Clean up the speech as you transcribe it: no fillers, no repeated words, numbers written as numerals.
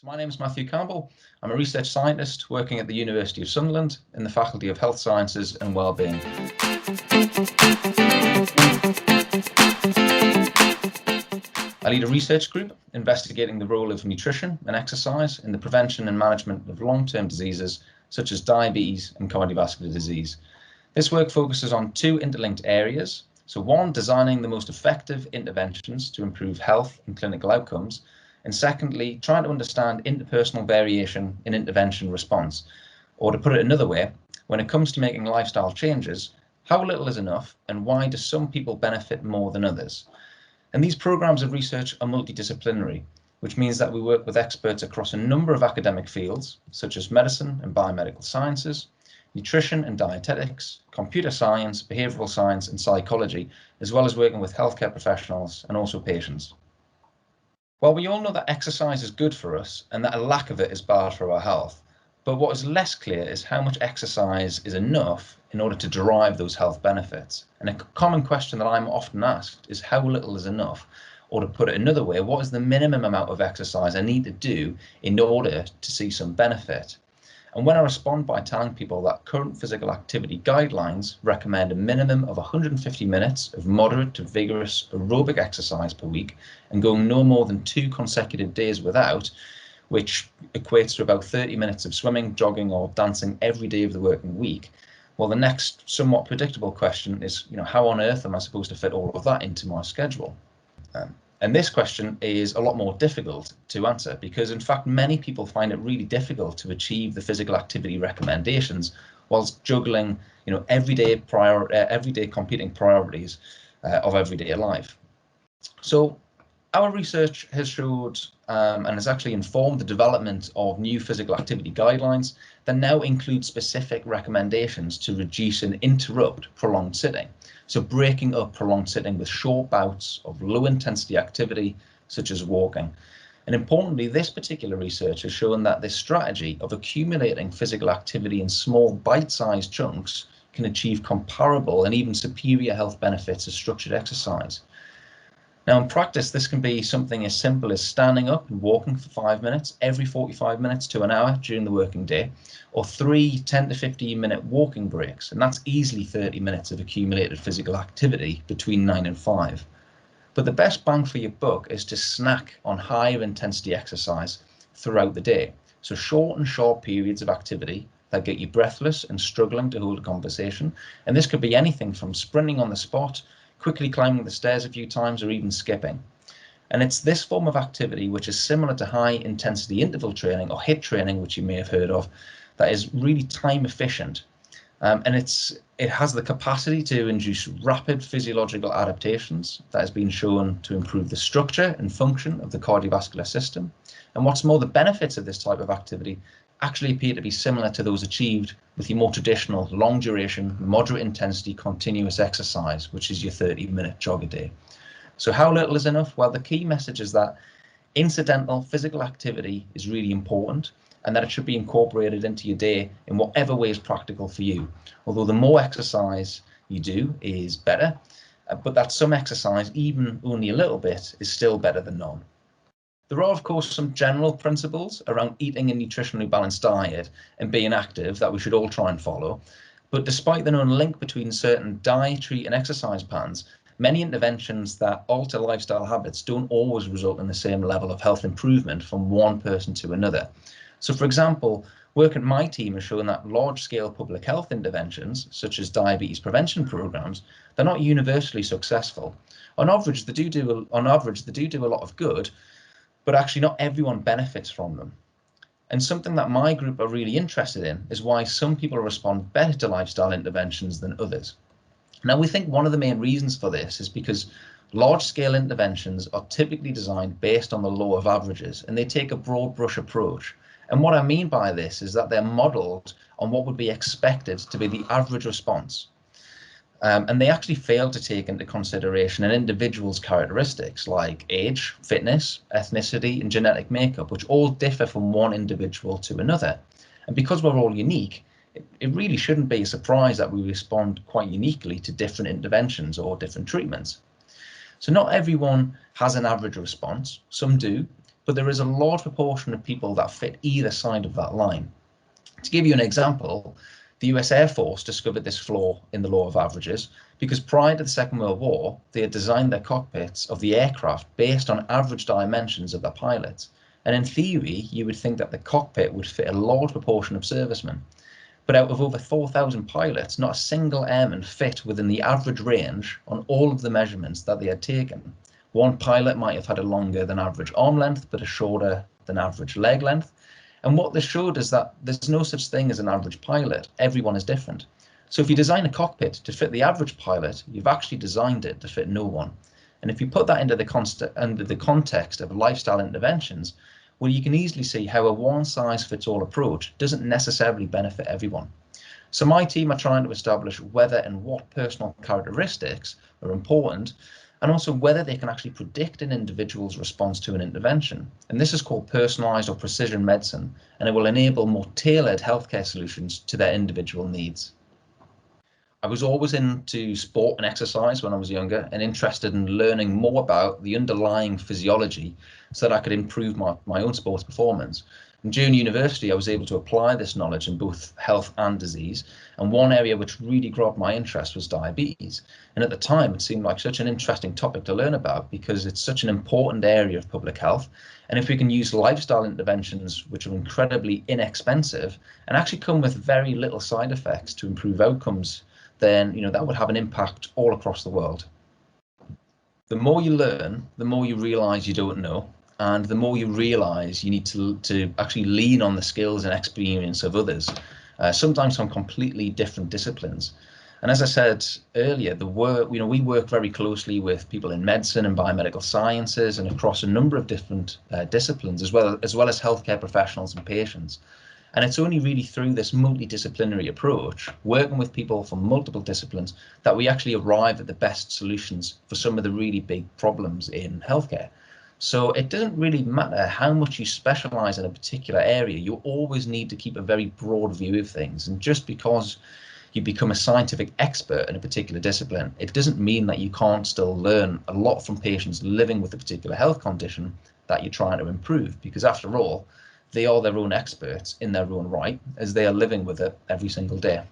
So my name is Matthew Campbell. I'm a research scientist working at the University of Sunderland in the Faculty of Health Sciences and Wellbeing. I lead a research group investigating the role of nutrition and exercise in the prevention and management of long-term diseases such as diabetes and cardiovascular disease. This work focuses on two interlinked areas. So one, designing the most effective interventions to improve health and clinical outcomes. And secondly, trying to understand interpersonal variation in intervention response. Or to put it another way, when it comes to making lifestyle changes, how little is enough and why do some people benefit more than others? And these programs of research are multidisciplinary, which means that we work with experts across a number of academic fields, such as medicine and biomedical sciences, nutrition and dietetics, computer science, behavioral science and psychology, as well as working with healthcare professionals and also patients. Well, we all know that exercise is good for us and that a lack of it is bad for our health. But what is less clear is how much exercise is enough in order to derive those health benefits. And a common question that I'm often asked is how little is enough? Or to put it another way, what is the minimum amount of exercise I need to do in order to see some benefit? And when I respond by telling people that current physical activity guidelines recommend a minimum of 150 minutes of moderate to vigorous aerobic exercise per week and going no more than 2 consecutive days without, which equates to about 30 minutes of swimming, jogging or dancing every day of the working week, well, the next somewhat predictable question is, how on earth am I supposed to fit all of that into my schedule? And this question is a lot more difficult to answer because, in fact, many people find it really difficult to achieve the physical activity recommendations whilst juggling, everyday competing priorities of everyday life. So our research has showed and has actually informed the development of new physical activity guidelines that now include specific recommendations to reduce and interrupt prolonged sitting. So breaking up prolonged sitting with short bouts of low intensity activity, such as walking. And importantly, this particular research has shown that this strategy of accumulating physical activity in small bite-sized chunks can achieve comparable and even superior health benefits as structured exercise. Now, in practice, this can be something as simple as standing up and walking for 5 minutes every 45 minutes to an hour during the working day, or 3 10 to 15 minute walking breaks. And that's easily 30 minutes of accumulated physical activity between 9 and 5. But the best bang for your buck is to snack on higher intensity exercise throughout the day. So short and sharp periods of activity that get you breathless and struggling to hold a conversation. And this could be anything from sprinting on the spot, quickly climbing the stairs a few times, or even skipping. And it's this form of activity, which is similar to high intensity interval training or HIIT training, which you may have heard of, that is really time efficient. And it has the capacity to induce rapid physiological adaptations that has been shown to improve the structure and function of the cardiovascular system. And what's more, the benefits of this type of activity actually appear to be similar to those achieved with your more traditional long duration, moderate intensity continuous exercise, which is your 30-minute jog a day. So how little is enough? Well, the key message is that incidental physical activity is really important and that it should be incorporated into your day in whatever way is practical for you. Although the more exercise you do is better, but that some exercise, even only a little bit, is still better than none. There are, of course, some general principles around eating a nutritionally balanced diet and being active that we should all try and follow. But despite the known link between certain dietary and exercise patterns, many interventions that alter lifestyle habits don't always result in the same level of health improvement from one person to another. So, for example, work at my team has shown that large-scale public health interventions, such as diabetes prevention programs, they're not universally successful. On average, they do a lot of good, but actually not everyone benefits from them. And something that my group are really interested in is why some people respond better to lifestyle interventions than others. Now, we think one of the main reasons for this is because large-scale interventions are typically designed based on the law of averages, and they take a broad brush approach. And what I mean by this is that they're modeled on what would be expected to be the average response. And they actually fail to take into consideration an individual's characteristics like age, fitness, ethnicity, and genetic makeup, which all differ from one individual to another. And because we're all unique, it really shouldn't be a surprise that we respond quite uniquely to different interventions or different treatments. So not everyone has an average response, some do, but there is a large proportion of people that fit either side of that line. To give you an example, the US Air Force discovered this flaw in the law of averages because prior to the Second World War, they had designed their cockpits of the aircraft based on average dimensions of their pilots. And in theory, you would think that the cockpit would fit a large proportion of servicemen. But out of over 4,000 pilots, not a single airman fit within the average range on all of the measurements that they had taken. One pilot might have had a longer than average arm length, but a shorter than average leg length. And what this showed is that there's no such thing as an average pilot. Everyone is different. So if you design a cockpit to fit the average pilot, you've actually designed it to fit no one. And if you put that into the context of lifestyle interventions, well, you can easily see how a one-size-fits-all approach doesn't necessarily benefit everyone. So my team are trying to establish whether and what personal characteristics are important, and also whether they can actually predict an individual's response to an intervention. And this is called personalized or precision medicine, and it will enable more tailored healthcare solutions to their individual needs. I was always into sport and exercise when I was younger and interested in learning more about the underlying physiology so that I could improve my own sports performance. And during university, I was able to apply this knowledge in both health and disease. And one area which really grabbed my interest was diabetes. And at the time, it seemed like such an interesting topic to learn about because it's such an important area of public health. And if we can use lifestyle interventions, which are incredibly inexpensive and actually come with very little side effects to improve outcomes, then that would have an impact all across the world. The more you learn, the more you realize you don't know. And the more you realize you need to actually lean on the skills and experience of others, sometimes from completely different disciplines. And as I said earlier, we work very closely with people in medicine and biomedical sciences and across a number of different disciplines, as well as healthcare professionals and patients. And it's only really through this multidisciplinary approach, working with people from multiple disciplines, that we actually arrive at the best solutions for some of the really big problems in healthcare. So it doesn't really matter how much you specialize in a particular area, you always need to keep a very broad view of things. And just because you become a scientific expert in a particular discipline, it doesn't mean that you can't still learn a lot from patients living with a particular health condition that you're trying to improve, because after all, they are their own experts in their own right, as they are living with it every single day.